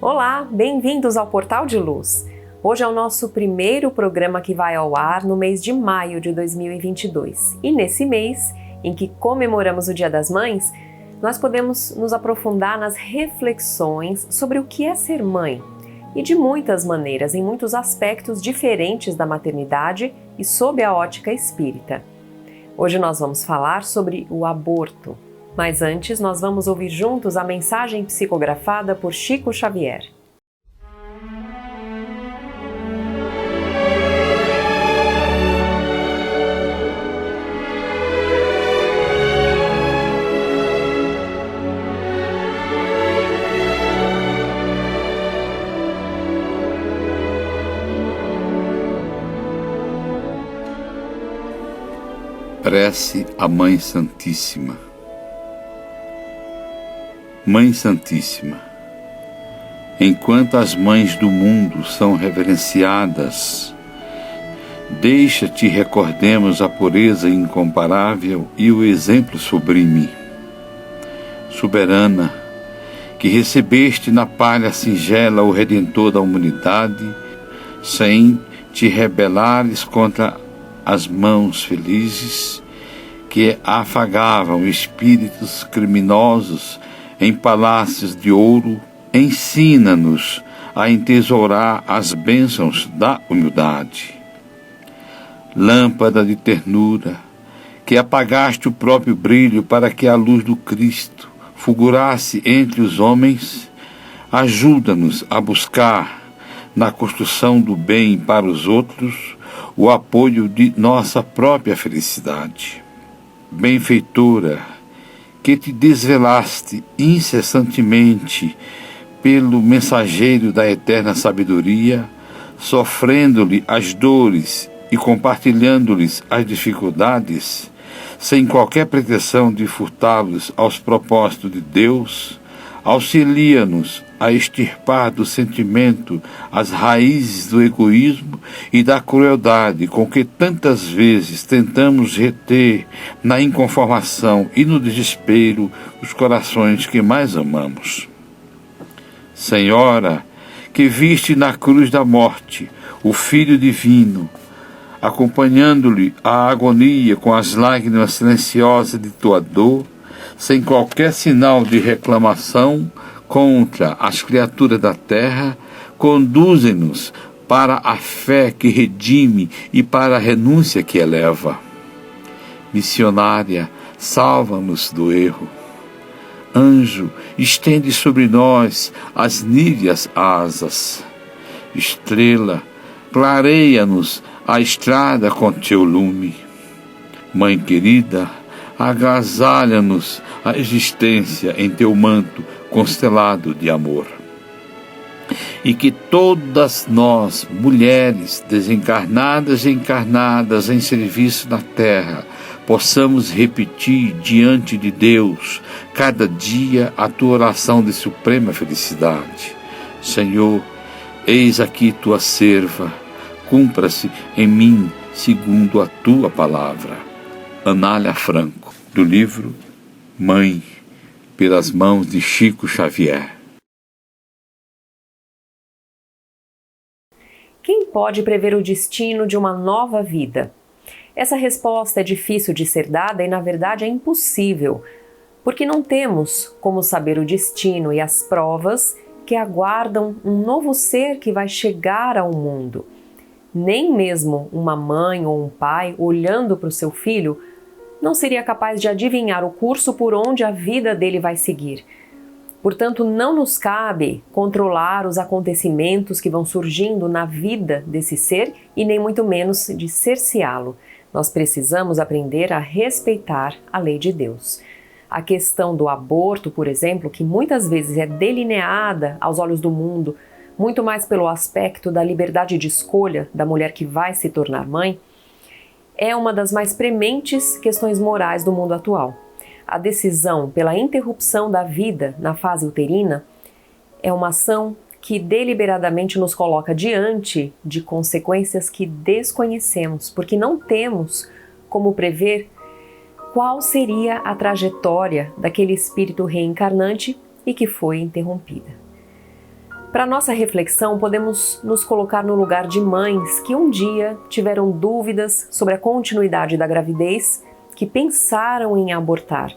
Olá, bem-vindos ao Portal de Luz. Hoje é o nosso primeiro programa que vai ao ar no mês de maio de 2022. E nesse mês, em que comemoramos o Dia das Mães, nós podemos nos aprofundar nas reflexões sobre o que é ser mãe e de muitas maneiras, em muitos aspectos diferentes da maternidade e sob a ótica espírita. Hoje nós vamos falar sobre o aborto. Mas antes, nós vamos ouvir juntos a mensagem psicografada por Chico Xavier. Prece à Mãe Santíssima. Mãe Santíssima, enquanto as mães do mundo são reverenciadas, deixa-te recordemos a pureza incomparável e o exemplo sublime. Soberana, que recebeste na palha singela o Redentor da humanidade, sem te rebelares contra as mãos felizes que afagavam espíritos criminosos em palácios de ouro, ensina-nos a entesourar as bênçãos da humildade. Lâmpada de ternura, que apagaste o próprio brilho para que a luz do Cristo fulgurasse entre os homens, ajuda-nos a buscar, na construção do bem para os outros, o apoio de nossa própria felicidade. Benfeitora, que te desvelaste incessantemente pelo mensageiro da eterna sabedoria, sofrendo-lhe as dores e compartilhando-lhes as dificuldades, sem qualquer pretensão de furtá-los aos propósitos de Deus, auxilia-nos a extirpar do sentimento as raízes do egoísmo e da crueldade com que tantas vezes tentamos reter na inconformação e no desespero os corações que mais amamos. Senhora, que viste na cruz da morte o Filho Divino, acompanhando-lhe a agonia com as lágrimas silenciosas de tua dor, sem qualquer sinal de reclamação contra as criaturas da terra, conduzem-nos para a fé que redime e para a renúncia que eleva. Missionária, salva-nos do erro. Anjo, estende sobre nós as níveas asas. Estrela, clareia-nos a estrada com teu lume. Mãe querida, agasalha-nos a existência em teu manto constelado de amor. E que todas nós, mulheres desencarnadas e encarnadas em serviço na terra, possamos repetir diante de Deus, cada dia, a tua oração de suprema felicidade. Senhor, eis aqui tua serva, cumpra-se em mim segundo a tua palavra. Anália Franco, do livro Mãe, pelas mãos de Chico Xavier. Quem pode prever o destino de uma nova vida? Essa resposta é difícil de ser dada e, na verdade, é impossível, porque não temos como saber o destino e as provas que aguardam um novo ser que vai chegar ao mundo. Nem mesmo uma mãe ou um pai, olhando para o seu filho, não seria capaz de adivinhar o curso por onde a vida dele vai seguir. Portanto, não nos cabe controlar os acontecimentos que vão surgindo na vida desse ser e nem muito menos de cerceá-lo. Nós precisamos aprender a respeitar a lei de Deus. A questão do aborto, por exemplo, que muitas vezes é delineada aos olhos do mundo, muito mais pelo aspecto da liberdade de escolha da mulher que vai se tornar mãe, é uma das mais prementes questões morais do mundo atual. A decisão pela interrupção da vida na fase uterina é uma ação que deliberadamente nos coloca diante de consequências que desconhecemos, porque não temos como prever qual seria a trajetória daquele espírito reencarnante e que foi interrompida. Para nossa reflexão, podemos nos colocar no lugar de mães que um dia tiveram dúvidas sobre a continuidade da gravidez, que pensaram em abortar.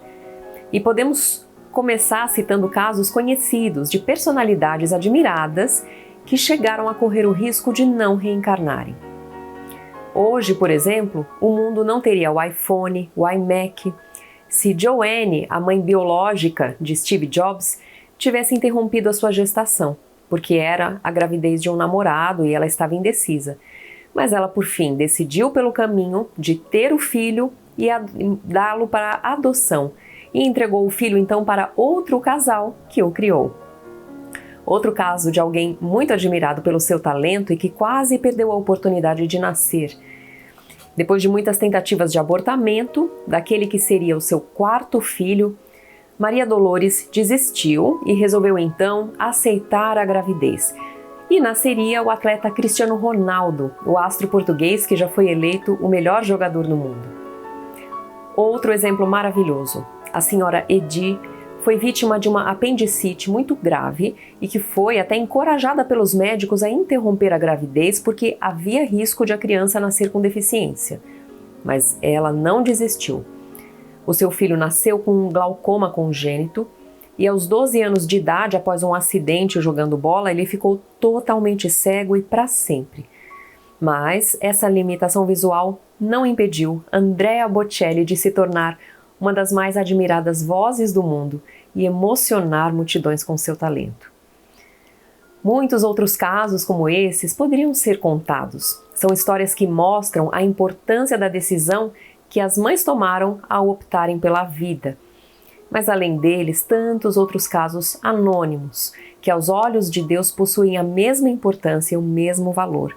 E podemos começar citando casos conhecidos de personalidades admiradas que chegaram a correr o risco de não reencarnarem. Hoje, por exemplo, o mundo não teria o iPhone, o iMac, se Joanne, a mãe biológica de Steve Jobs, tivesse interrompido a sua gestação, porque era a gravidez de um namorado e ela estava indecisa. Mas ela, por fim, decidiu pelo caminho de ter o filho e dá-lo para adoção, e entregou o filho então para outro casal que o criou. Outro caso de alguém muito admirado pelo seu talento e que quase perdeu a oportunidade de nascer. Depois de muitas tentativas de abortamento, daquele que seria o seu quarto filho, Maria Dolores desistiu e resolveu então aceitar a gravidez. E nasceria o atleta Cristiano Ronaldo, o astro português que já foi eleito o melhor jogador do mundo. Outro exemplo maravilhoso, a senhora Edi foi vítima de uma apendicite muito grave e que foi até encorajada pelos médicos a interromper a gravidez porque havia risco de a criança nascer com deficiência. Mas ela não desistiu. O seu filho nasceu com um glaucoma congênito e aos 12 anos de idade, após um acidente jogando bola, ele ficou totalmente cego e para sempre. Mas essa limitação visual não impediu Andrea Bocelli de se tornar uma das mais admiradas vozes do mundo e emocionar multidões com seu talento. Muitos outros casos como esses poderiam ser contados. São histórias que mostram a importância da decisão que as mães tomaram ao optarem pela vida. Mas além deles, tantos outros casos anônimos, que aos olhos de Deus possuem a mesma importância e o mesmo valor.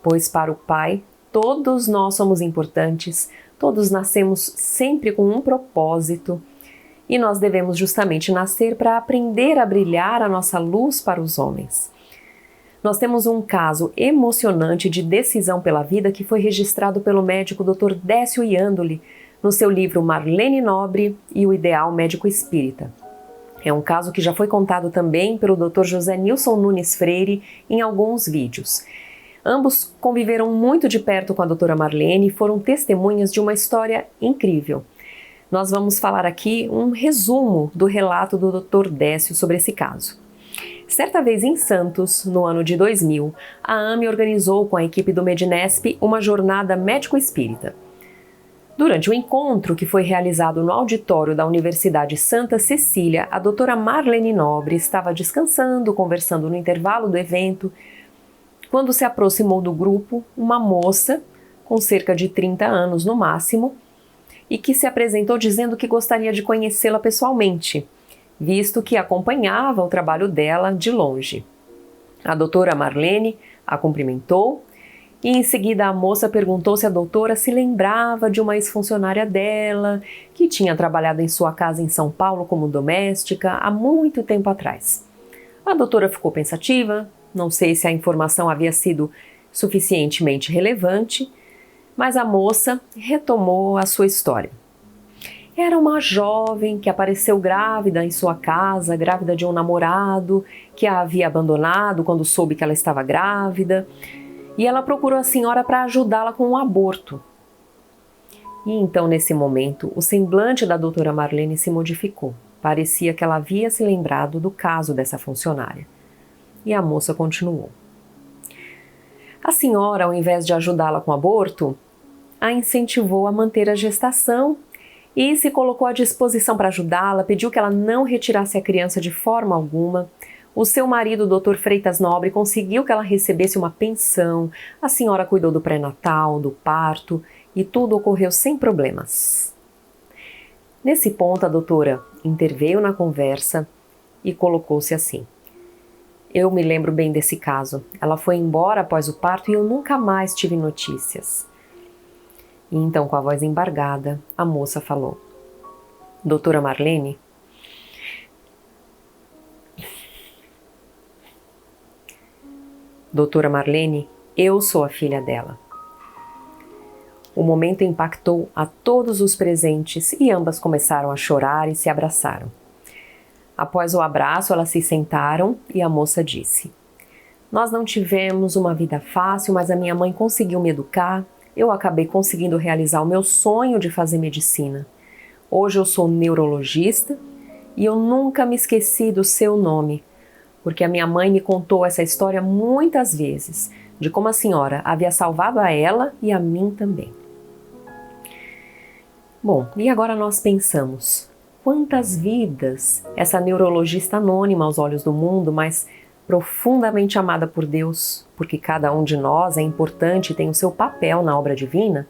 Pois para o Pai, todos nós somos importantes, todos nascemos sempre com um propósito e nós devemos justamente nascer para aprender a brilhar a nossa luz para os homens. Nós temos um caso emocionante de decisão pela vida que foi registrado pelo médico Dr. Décio Iandoli no seu livro Marlene Nobre e o Ideal Médico Espírita. É um caso que já foi contado também pelo Dr. José Nilson Nunes Freire em alguns vídeos. Ambos conviveram muito de perto com a doutora Marlene e foram testemunhas de uma história incrível. Nós vamos falar aqui um resumo do relato do Dr. Décio sobre esse caso. Certa vez em Santos, no ano de 2000, a AME organizou com a equipe do Medinesp uma jornada médico-espírita. Durante o encontro, que foi realizado no auditório da Universidade Santa Cecília, a doutora Marlene Nobre estava descansando, conversando no intervalo do evento, quando se aproximou do grupo uma moça, com cerca de 30 anos no máximo, e que se apresentou dizendo que gostaria de conhecê-la pessoalmente, visto que acompanhava o trabalho dela de longe. A doutora Marlene a cumprimentou e em seguida a moça perguntou se a doutora se lembrava de uma ex-funcionária dela, que tinha trabalhado em sua casa em São Paulo como doméstica há muito tempo atrás. A doutora ficou pensativa, não sei se a informação havia sido suficientemente relevante, mas a moça retomou a sua história. Era uma jovem que apareceu grávida em sua casa, grávida de um namorado que a havia abandonado quando soube que ela estava grávida, e ela procurou a senhora para ajudá-la com um aborto. E então, nesse momento, o semblante da doutora Marlene se modificou. Parecia que ela havia se lembrado do caso dessa funcionária. E a moça continuou. A senhora, ao invés de ajudá-la com o aborto, a incentivou a manter a gestação e se colocou à disposição para ajudá-la, pediu que ela não retirasse a criança de forma alguma. O seu marido, o Dr. Freitas Nobre, conseguiu que ela recebesse uma pensão, a senhora cuidou do pré-natal, do parto e tudo ocorreu sem problemas. Nesse ponto, a doutora interveio na conversa e colocou-se assim: eu me lembro bem desse caso. Ela foi embora após o parto e eu nunca mais tive notícias. E então, com a voz embargada, a moça falou: doutora Marlene, eu sou a filha dela. O momento impactou a todos os presentes e ambas começaram a chorar e se abraçaram. Após o abraço, elas se sentaram e a moça disse: nós não tivemos uma vida fácil, mas a minha mãe conseguiu me educar. Eu acabei conseguindo realizar o meu sonho de fazer medicina. Hoje eu sou neurologista e eu nunca me esqueci do seu nome, porque a minha mãe me contou essa história muitas vezes, de como a senhora havia salvado a ela e a mim também. Bom, e agora nós pensamos, quantas vidas essa neurologista anônima aos olhos do mundo, mas profundamente amada por Deus, porque cada um de nós é importante e tem o seu papel na obra divina,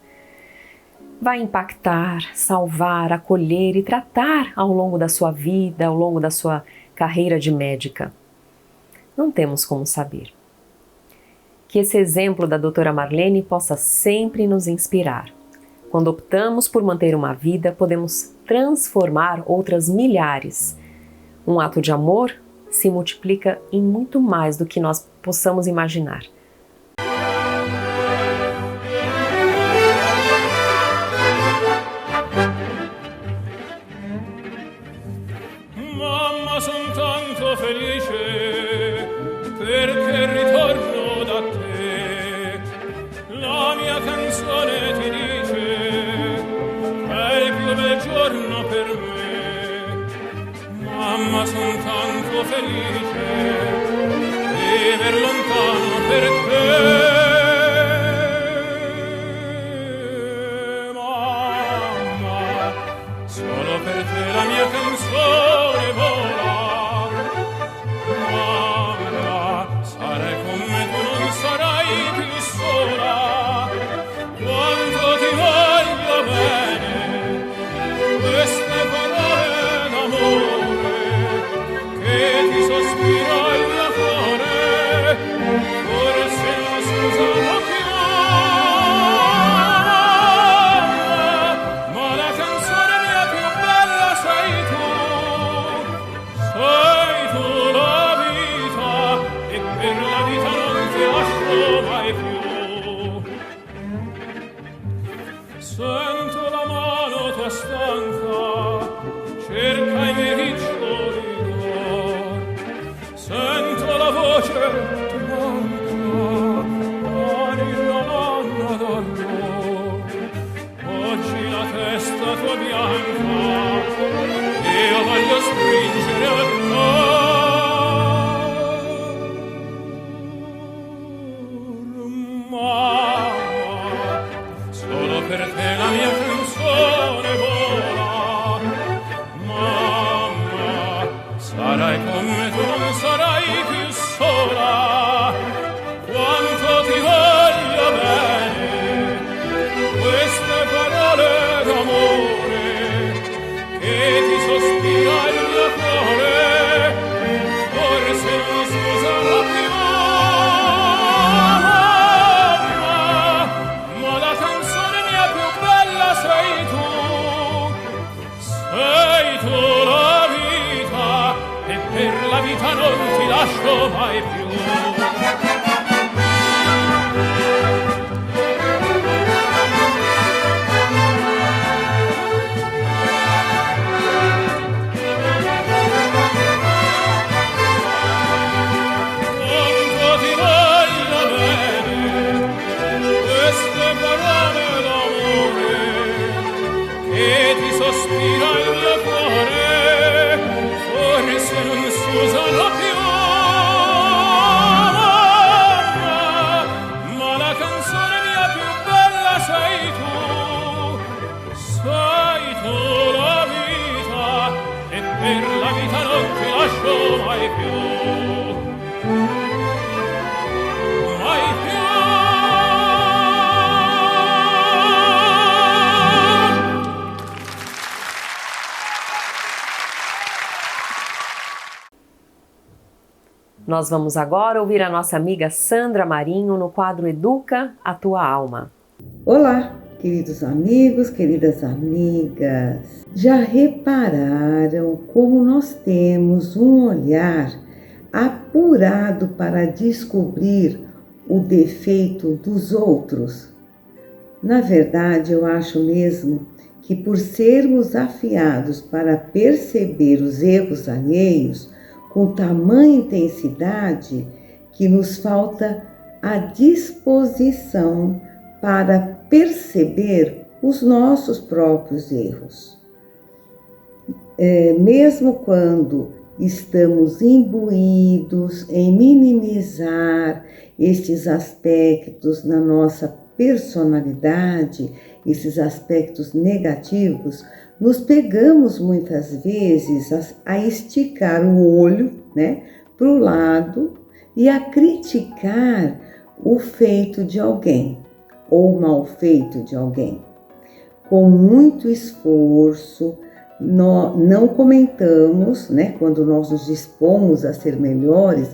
vai impactar, salvar, acolher e tratar ao longo da sua vida, ao longo da sua carreira de médica. Não temos como saber. Que esse exemplo da doutora Marlene possa sempre nos inspirar. Quando optamos por manter uma vida, podemos transformar outras milhares. Um ato de amor se multiplica em muito mais do que nós possamos imaginar. Mamma, son tanto felice perché ritorno da te. La mia canzone ti dice è il più bel giorno per me. Mamma, son tanto felice viver lontano per te. Mamma, solo per te la mia canzone vola. Mamma, sarai con me, tu non sarai più sola. Quanto ti voglio bene, queste parole d'amore che ti sospira il mio cuore, forse non scusano più. Ma la canzone mia più bella sei tu la vita, e per la vita non ti lascio mai più. Sento la mano tua stanca, cerca i miei riccioli d'or. Sento la voce tua manca, la nonna d'allora. Oggi la testa tua bianca io voglio stringere al cuore. Mamma, solo per te la mia canzone vola. Mamma, sarai con me, tu non sarai più sola. Quanto ti voglio bene, queste parole d'amore che ti sospira il mio cuore, forse non scusano più. Ma la canzone mia più bella sei tu la vita, e per la vita non ti lascio mai più. Quanto ti voglio bene, queste parole d'amore che ti sospira il mio cuore, forse non scusano più. Ma la canzone mia più bella sei tu Nós vamos agora ouvir a nossa amiga Sandra Marinho no quadro Educa a Tua Alma. Olá, queridos amigos, queridas amigas. Já repararam como nós temos um olhar apurado para descobrir o defeito dos outros? Na verdade, eu acho mesmo que por sermos afiados para perceber os erros alheios, com tamanha intensidade que nos falta a disposição para perceber os nossos próprios erros. Mesmo quando estamos imbuídos em minimizar estes aspectos na nossa personalidade, esses aspectos negativos, nos pegamos muitas vezes a esticar o olho, para o lado e a criticar o feito de alguém ou o mal feito de alguém. Com muito esforço, não comentamos, quando nós nos dispomos a ser melhores,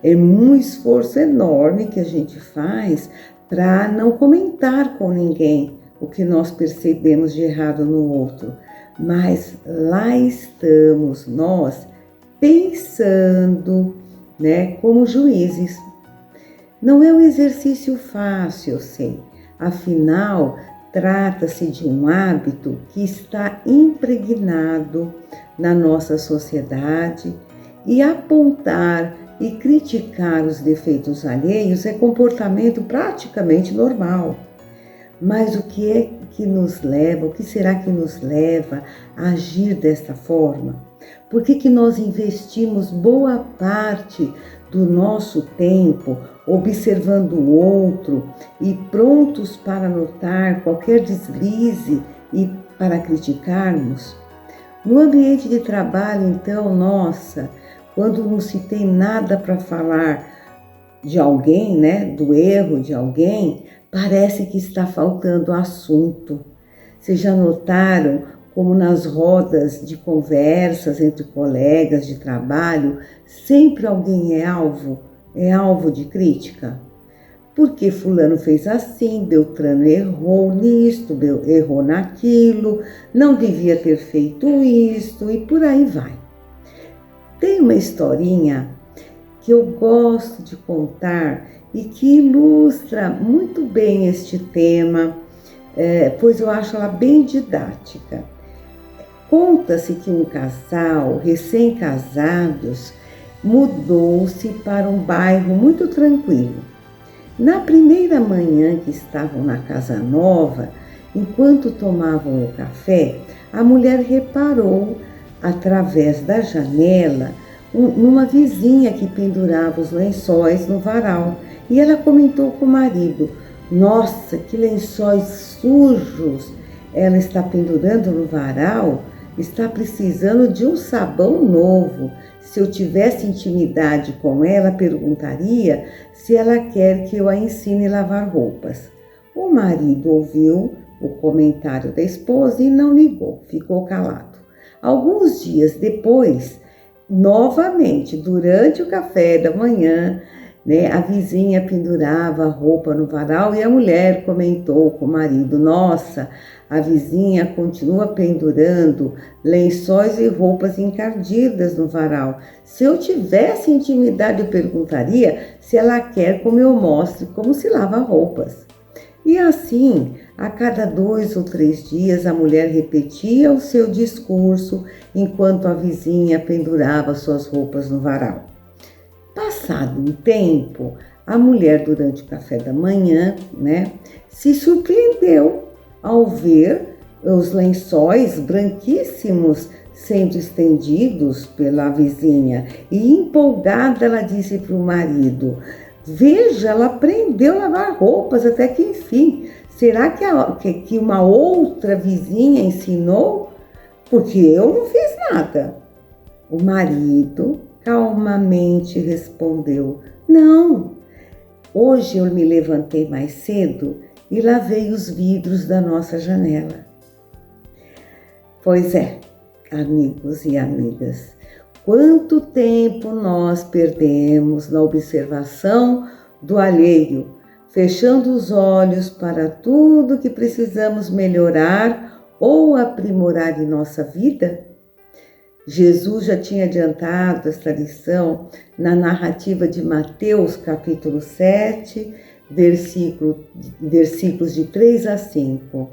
é um esforço enorme que a gente faz para não comentar com ninguém o que nós percebemos de errado no outro. Mas lá estamos nós pensando, como juízes. Não é um exercício fácil, eu sei. Afinal, trata-se de um hábito que está impregnado na nossa sociedade e apontar e criticar os defeitos alheios é comportamento praticamente normal. Mas o que é que nos leva, o que será que nos leva a agir desta forma? Por que nós investimos boa parte do nosso tempo observando o outro e prontos para notar qualquer deslize e para criticarmos? No ambiente de trabalho, então, quando não se tem nada para falar de alguém, do erro de alguém, parece que está faltando assunto. Vocês já notaram como nas rodas de conversas entre colegas de trabalho, sempre alguém é alvo de crítica? Porque fulano fez assim, Beltrano errou nisto, errou naquilo, não devia ter feito isto e por aí vai. Tem uma historinha que eu gosto de contar e que ilustra muito bem este tema, pois eu acho ela bem didática. Conta-se que um casal, recém-casados, mudou-se para um bairro muito tranquilo. Na primeira manhã que estavam na casa nova, enquanto tomavam o café, a mulher reparou, através da janela, numa vizinha que pendurava os lençóis no varal. E ela comentou com o marido: "Nossa, que lençóis sujos ela está pendurando no varal, está precisando de um sabão novo. Se eu tivesse intimidade com ela, perguntaria se ela quer que eu a ensine a lavar roupas." O marido ouviu o comentário da esposa e não ligou, ficou calado. Alguns dias depois, novamente, durante o café da manhã, a vizinha pendurava a roupa no varal e a mulher comentou com o marido: "Nossa, a vizinha continua pendurando lençóis e roupas encardidas no varal. Se eu tivesse intimidade, eu perguntaria se ela quer que eu mostre como se lava roupas." E assim, a cada 2 ou 3 dias, a mulher repetia o seu discurso enquanto a vizinha pendurava suas roupas no varal. Passado um tempo, a mulher, durante o café da manhã, se surpreendeu ao ver os lençóis branquíssimos sendo estendidos pela vizinha. E empolgada, ela disse para o marido: "Veja, ela aprendeu a lavar roupas até que enfim. Será que uma outra vizinha ensinou? Porque eu não fiz nada." O marido calmamente respondeu: Não, hoje eu me levantei mais cedo e lavei os vidros da nossa janela. Pois é, amigos e amigas, quanto tempo nós perdemos na observação do alheio, fechando os olhos para tudo que precisamos melhorar ou aprimorar em nossa vida? Jesus já tinha adiantado esta lição na narrativa de Mateus, capítulo 7, versículos de 3 a 5.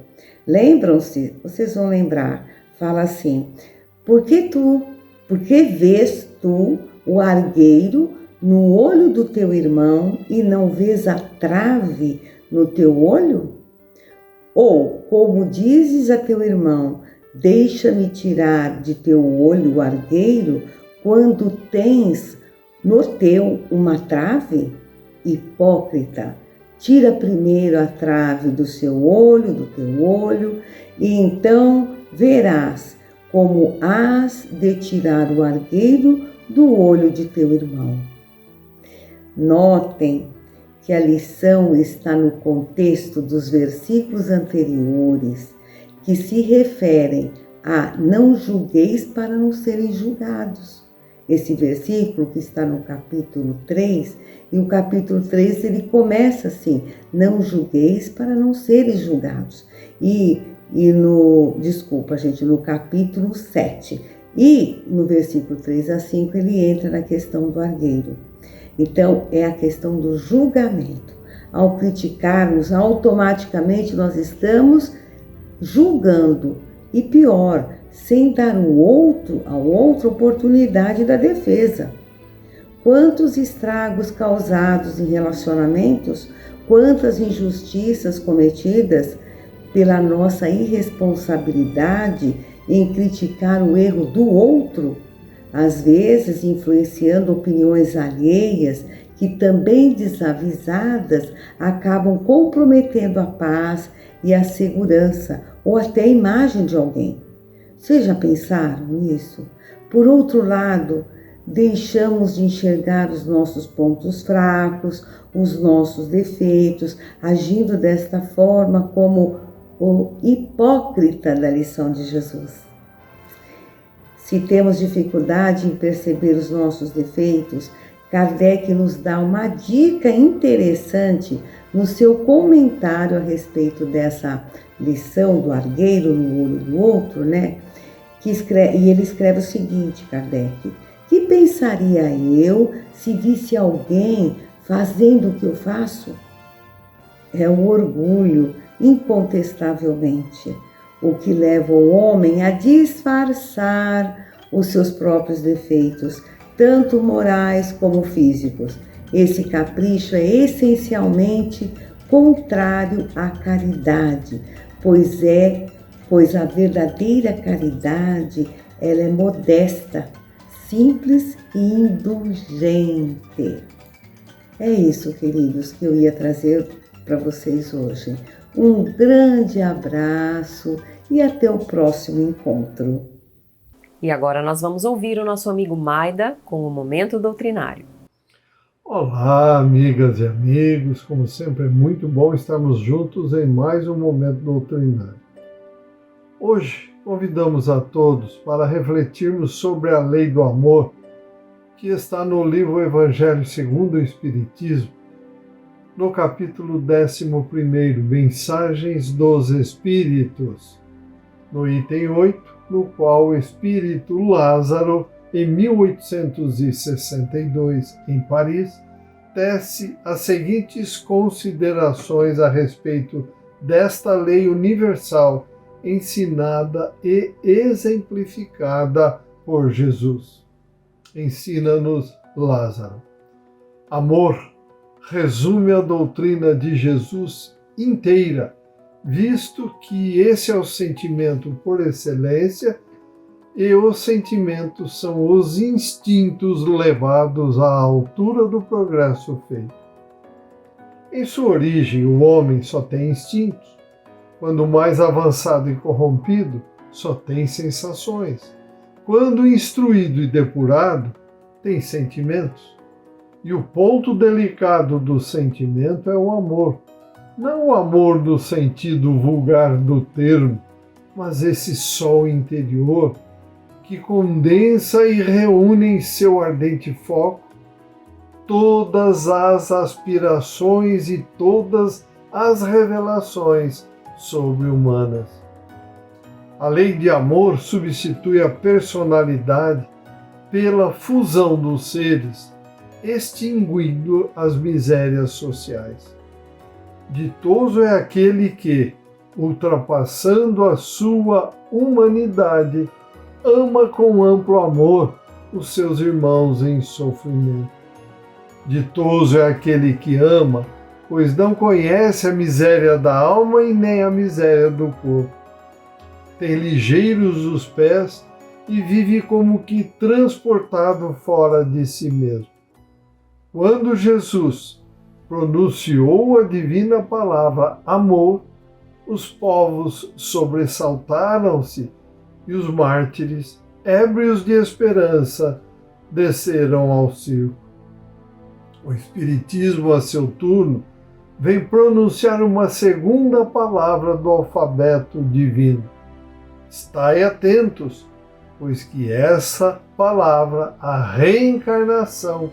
Lembram-se? Vocês vão lembrar. Fala assim: Por que vês tu o argueiro no olho do teu irmão e não vês a trave no teu olho? Ou como dizes a teu irmão: Deixa-me tirar de teu olho o argueiro, quando tens no teu uma trave? Hipócrita, tira primeiro a trave do teu olho, e então verás como hás de tirar o argueiro do olho de teu irmão. Notem que a lição está no contexto dos versículos anteriores, que se referem a não julgueis para não serem julgados. Esse versículo que está no capítulo 3, e o capítulo 3 ele começa assim: não julgueis para não seres julgados. No capítulo 7. E no versículo 3 a 5 ele entra na questão do argueiro. Então é a questão do julgamento. Ao criticarmos, automaticamente nós estamos julgando, e pior, sem dar ao outro oportunidade da defesa. Quantos estragos causados em relacionamentos, quantas injustiças cometidas pela nossa irresponsabilidade em criticar o erro do outro, às vezes influenciando opiniões alheias que também desavisadas acabam comprometendo a paz e a segurança ou até a imagem de alguém. Vocês já pensaram nisso? Por outro lado, deixamos de enxergar os nossos pontos fracos, os nossos defeitos, agindo desta forma como o hipócrita da lição de Jesus. Se temos dificuldade em perceber os nossos defeitos, Kardec nos dá uma dica interessante no seu comentário a respeito dessa lição do argueiro no olho do outro, né? E ele escreve o seguinte, Kardec: que pensaria eu se visse alguém fazendo o que eu faço? É o orgulho, incontestavelmente, o que leva o homem a disfarçar os seus próprios defeitos, tanto morais como físicos. Esse capricho é essencialmente contrário à caridade, pois a verdadeira caridade, ela é modesta, simples e indulgente. É isso, queridos, que eu ia trazer para vocês hoje. Um grande abraço e até o próximo encontro. E agora nós vamos ouvir o nosso amigo Maida com o Momento Doutrinário. Olá, amigas e amigos, como sempre é muito bom estarmos juntos em mais um Momento Doutrinário. Hoje convidamos a todos para refletirmos sobre a lei do amor, que está no livro Evangelho segundo o Espiritismo, no capítulo 11, Mensagens dos Espíritos, no item 8, no qual o espírito Lázaro, em 1862, em Paris, tece as seguintes considerações a respeito desta lei universal, ensinada e exemplificada por Jesus. Ensina-nos Lázaro. Amor resume a doutrina de Jesus inteira, visto que esse é o sentimento por excelência e os sentimentos são os instintos levados à altura do progresso feito. Em sua origem, o homem só tem instintos. Quando mais avançado e corrompido, só tem sensações. Quando instruído e depurado, tem sentimentos. E o ponto delicado do sentimento é o amor. Não o amor no sentido vulgar do termo, mas esse sol interior que condensa e reúne em seu ardente foco todas as aspirações e todas as revelações sobre-humanas. A lei de amor substitui a personalidade pela fusão dos seres, extinguindo as misérias sociais. Ditoso é aquele que, ultrapassando a sua humanidade, ama com amplo amor os seus irmãos em sofrimento. Ditoso é aquele que ama, pois não conhece a miséria da alma e nem a miséria do corpo. Tem ligeiros os pés e vive como que transportado fora de si mesmo. Quando Jesus pronunciou a divina palavra amor, os povos sobressaltaram-se e os mártires, ébrios de esperança, desceram ao circo. O Espiritismo, a seu turno, vem pronunciar uma segunda palavra do alfabeto divino. Estai atentos, pois que essa palavra, a reencarnação,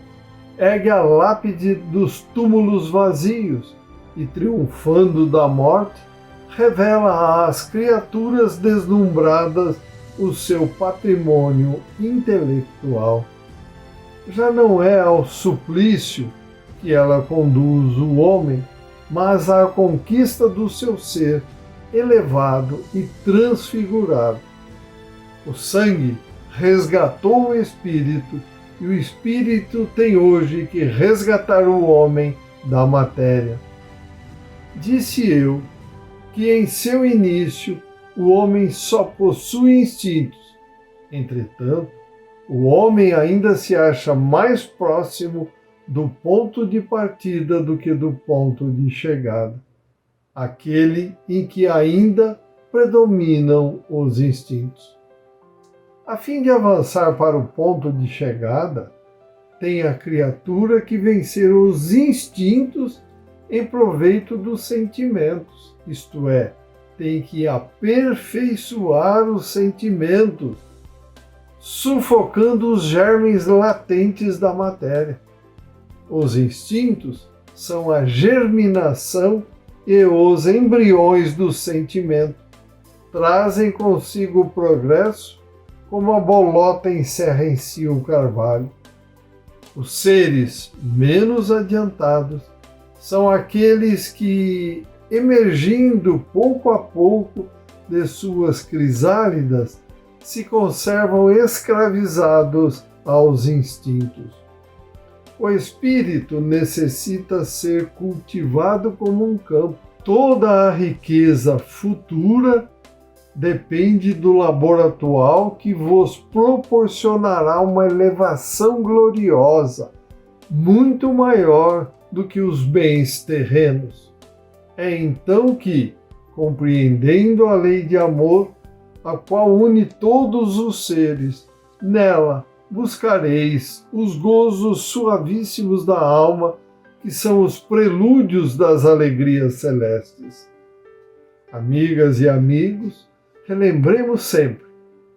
ergue a lápide dos túmulos vazios e, triunfando da morte, revela às criaturas deslumbradas o seu patrimônio intelectual. Já não é ao suplício que ela conduz o homem, mas à conquista do seu ser elevado e transfigurado. O sangue resgatou o espírito e o espírito tem hoje que resgatar o homem da matéria. Disse eu que em seu início o homem só possui instintos. Entretanto, o homem ainda se acha mais próximo do ponto de partida do que do ponto de chegada, aquele em que ainda predominam os instintos. A fim de avançar para o ponto de chegada, tem a criatura que vencer os instintos em proveito dos sentimentos, isto é, tem que aperfeiçoar os sentimentos, sufocando os germes latentes da matéria. Os instintos são a germinação e os embriões do sentimento. Trazem consigo o progresso, como a bolota encerra em si o carvalho. Os seres menos adiantados são aqueles que, emergindo pouco a pouco de suas crisálidas, se conservam escravizados aos instintos. O espírito necessita ser cultivado como um campo. Toda a riqueza futura depende do labor atual que vos proporcionará uma elevação gloriosa, muito maior do que os bens terrenos. É então que, compreendendo a lei de amor, a qual une todos os seres, nela buscareis os gozos suavíssimos da alma, que são os prelúdios das alegrias celestes. Amigas e amigos, relembremos sempre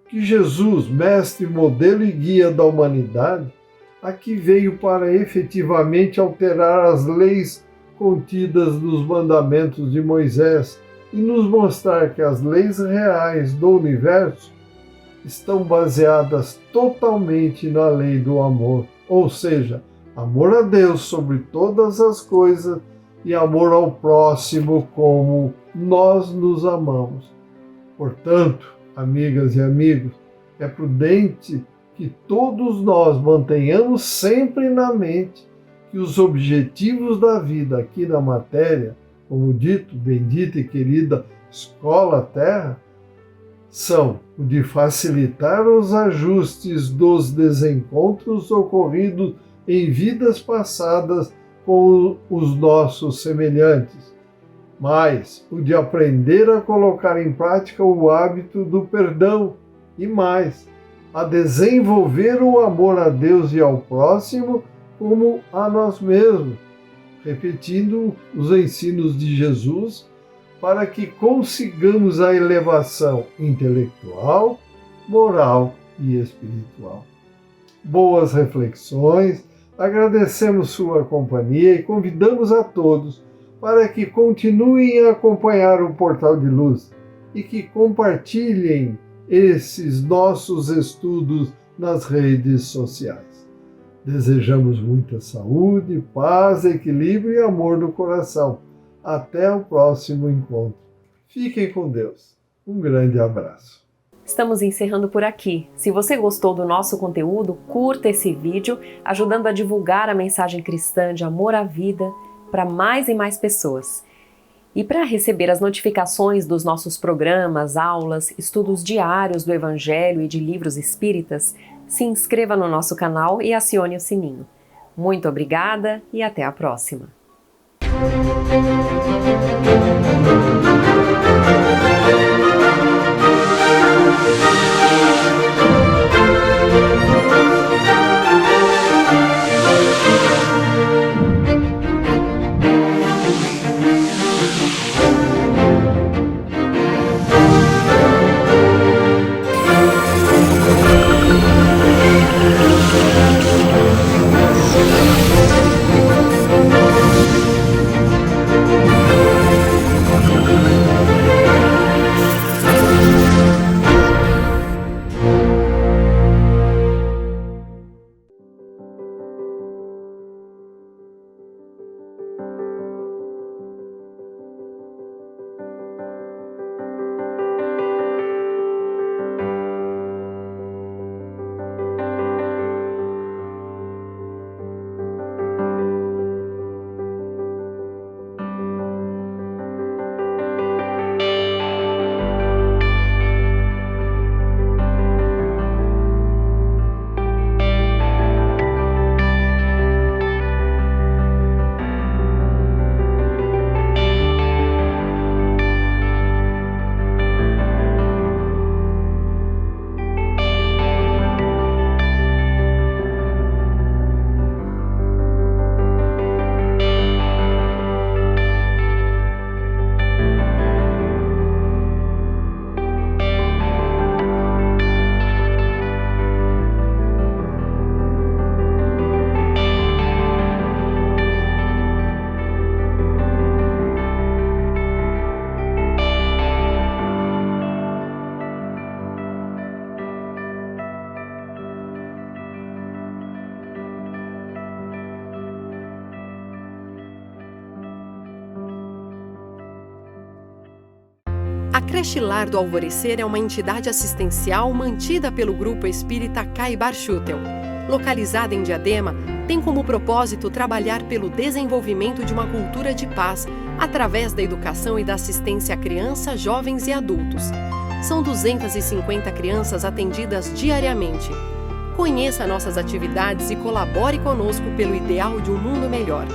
que Jesus, mestre, modelo e guia da humanidade, aqui veio para efetivamente alterar as leis contidas nos mandamentos de Moisés e nos mostrar que as leis reais do universo estão baseadas totalmente na lei do amor, ou seja, amor a Deus sobre todas as coisas e amor ao próximo como nós nos amamos. Portanto, amigas e amigos, é prudente que todos nós mantenhamos sempre na mente que os objetivos da vida aqui na matéria, como dito, bendita e querida Escola Terra, são o de facilitar os ajustes dos desencontros ocorridos em vidas passadas com os nossos semelhantes, mas o de aprender a colocar em prática o hábito do perdão e mais, a desenvolver o amor a Deus e ao próximo como a nós mesmos, repetindo os ensinos de Jesus para que consigamos a elevação intelectual, moral e espiritual. Boas reflexões, agradecemos sua companhia e convidamos a todos para que continuem a acompanhar o Portal de Luz e que compartilhem esses nossos estudos nas redes sociais. Desejamos muita saúde, paz, equilíbrio e amor no coração. Até o próximo encontro. Fiquem com Deus. Um grande abraço. Estamos encerrando por aqui. Se você gostou do nosso conteúdo, curta esse vídeo, ajudando a divulgar a mensagem cristã de amor à vida para mais e mais pessoas. E para receber as notificações dos nossos programas, aulas, estudos diários do Evangelho e de livros espíritas, se inscreva no nosso canal e acione o sininho. Muito obrigada e até a próxima! A Creche Lar do Alvorecer é uma entidade assistencial mantida pelo Grupo Espírita Caibar Schutel. Localizada em Diadema, tem como propósito trabalhar pelo desenvolvimento de uma cultura de paz através da educação e da assistência a crianças, jovens e adultos. São 250 crianças atendidas diariamente. Conheça nossas atividades e colabore conosco pelo ideal de um mundo melhor.